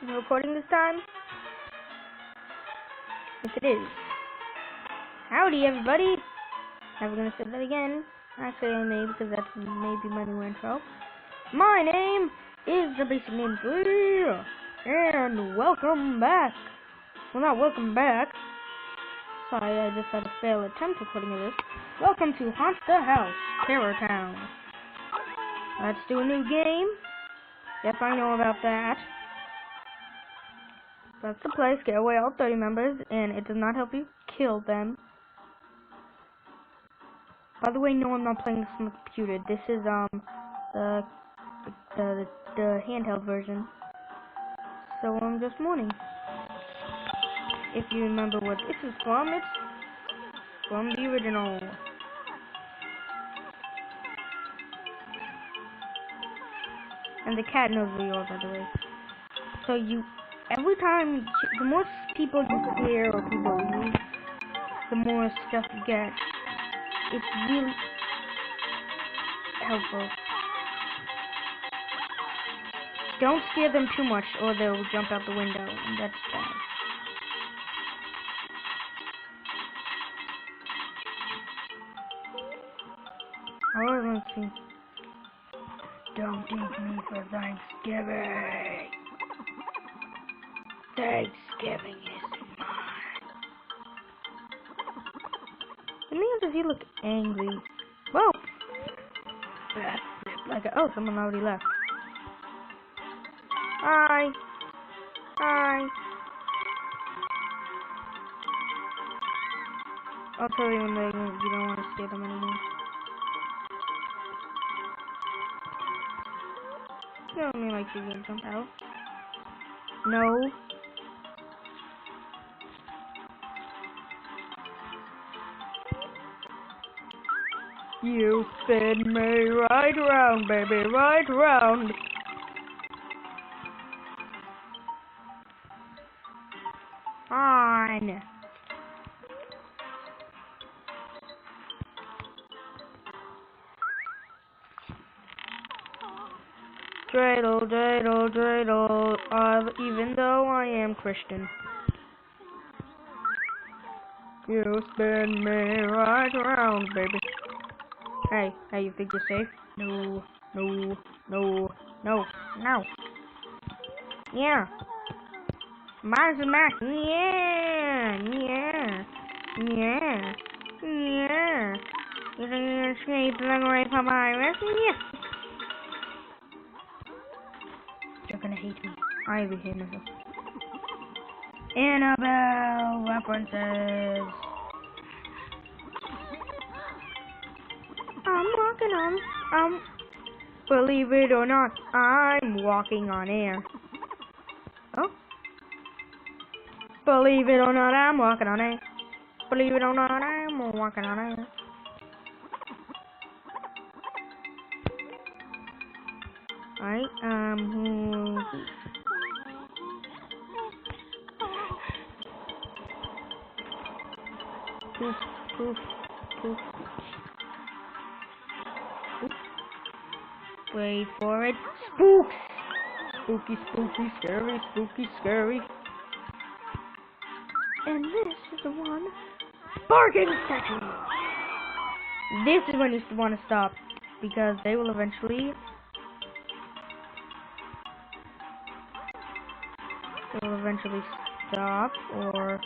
Is it recording this time? Yes, it is. Howdy, everybody. Never gonna say that again. Actually, I may, because that's maybe my new intro. My name is the basic name 3, and welcome back. Well, not welcome back. Sorry, I just had a failed attempt recording of this. Welcome to Haunt the House, Terror Town. Let's do a new game. Yes, I know about that. That's to play, scare away all 30 members, and it does not help you kill them. By the way, no, I'm not playing this on the computer. This is the handheld version. So I'm just warning. If you remember what this is from, it's from the original. And the cat knows where you are, by the way. So every time, the more people you scare or people leave, the more stuff you get. It's really helpful. Don't scare them too much or they'll jump out the window, and that's bad. Oh, let's see. Don't eat me for Thanksgiving. Thanksgiving is mine. To me, does he look angry? Whoa! Oh, someone already left. Hi. Hi. I'll tell you when you don't want to scare them anymore. No, I mean like you're gonna jump out. No. You spin me right round, baby, right round. On. Dreidel, dreidel, dreidel, even though I am Christian. You spin me right around, baby. Hey, you think you're safe? No, no, no, no, no. Yeah. Mine's a Mac. Yeah, yeah, yeah, yeah. You think you're escaping away from my risk? Yeah. You're gonna hate me. I will hate myself. Annabelle references. I'm walking on. Believe it or not, I'm walking on air. Oh. Believe it or not, I'm walking on air. Believe it or not, I'm walking on air. Poof, poof, poof. Poof. Wait for it. Spooks! Spooky, spooky, scary, spooky, scary. And this is the one. Bargain statue! This is when you want to stop, because they will eventually stop, or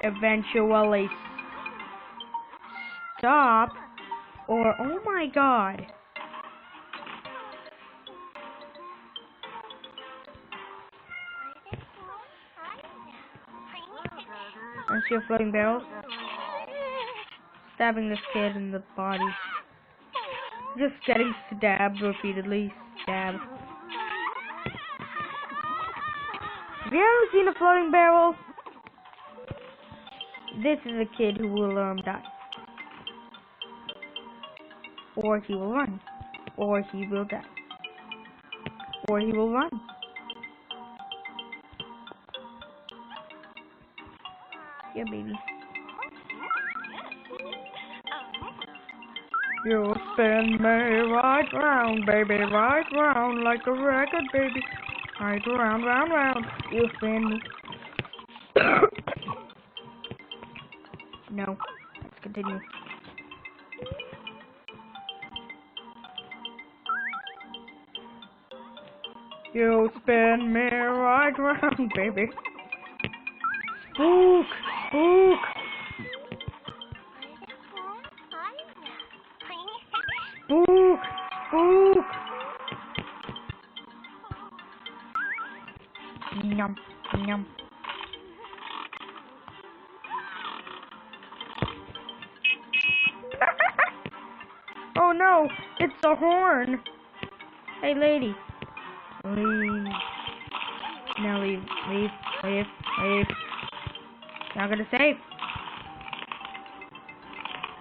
eventually stop, or oh my god. I see a floating barrel. Stabbing this kid in the body. Just getting stabbed repeatedly. Stab. Have you ever seen a floating barrel? This is a kid who will die. Or he will run. Or he will die. Or he will run. Yeah, baby. You spin me right round, baby, right round like a record, baby. Right round, round, round. You spin me. No. Let's continue. You spin me right round, baby. Spook! Spook! Spook! Spook! Yum, yum. Oh no! It's a horn! Hey lady. Leave. Now leave, leave, leave, leave. Not gonna save.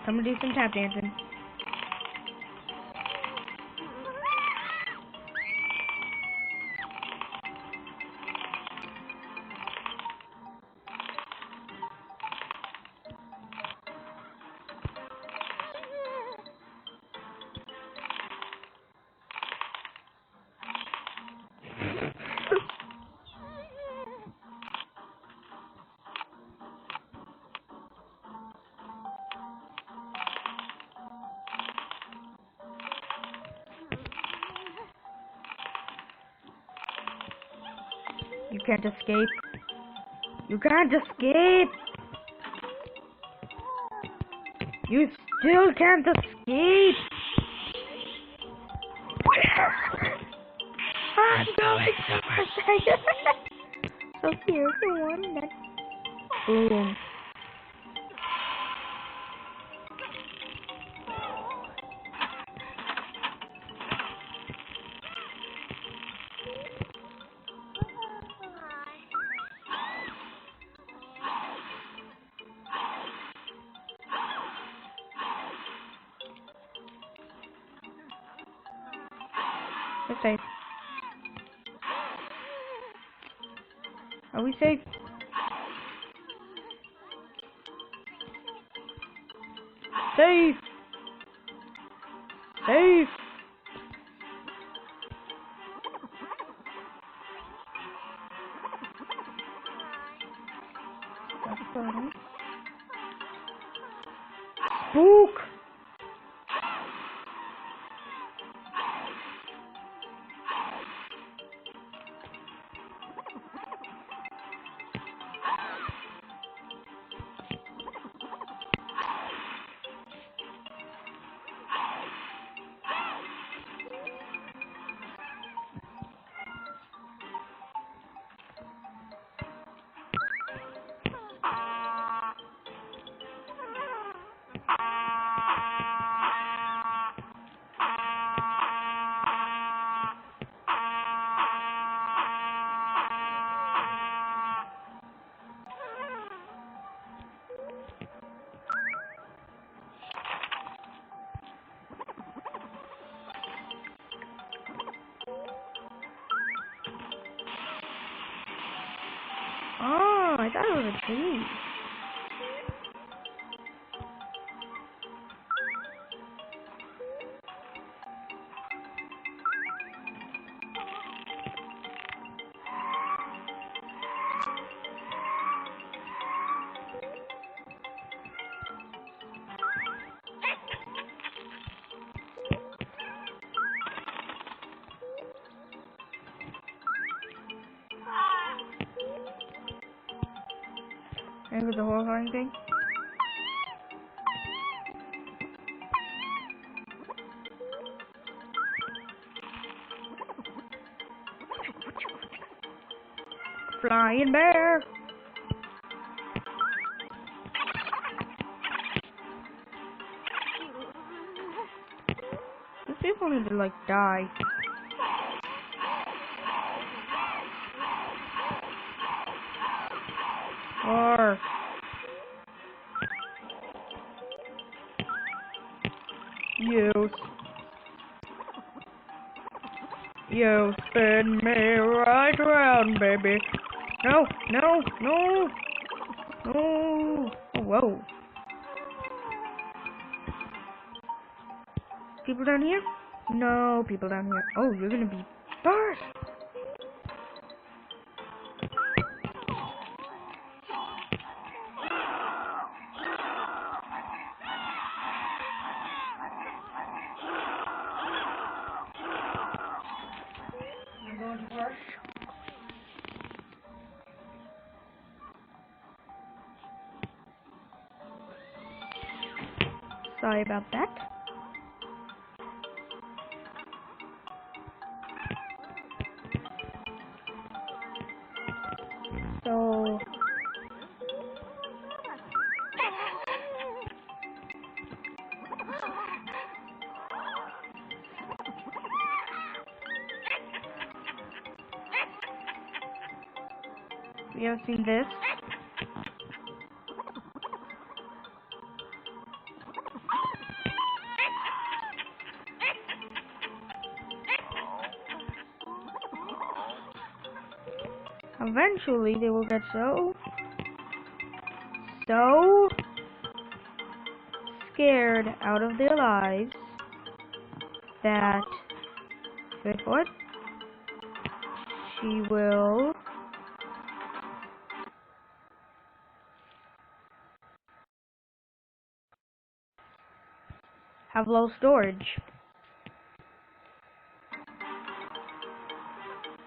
Come and do some tap dancing. You can't escape. You can't escape. You still can't escape. I'm going Super Saiyan. So here's the one that. Boom. We're safe. Are we safe? Safe! Safe! That's funny. Spook! Oh, I thought it was a tree. And with the horrifying thing. Flying bear. These people need to like die. Or you spin me right around, baby. No, no, no, no. Oh, whoa. people down here? No people down here. Oh, you're gonna be first. I'm going to rush. Sorry about that. So we have seen this. Eventually, they will get so scared out of their lives that, wait for it, she will have low storage.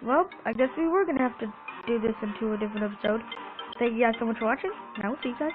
Well, I guess we were gonna have to do this into a different episode. Thank you guys so much for watching, and I will see you guys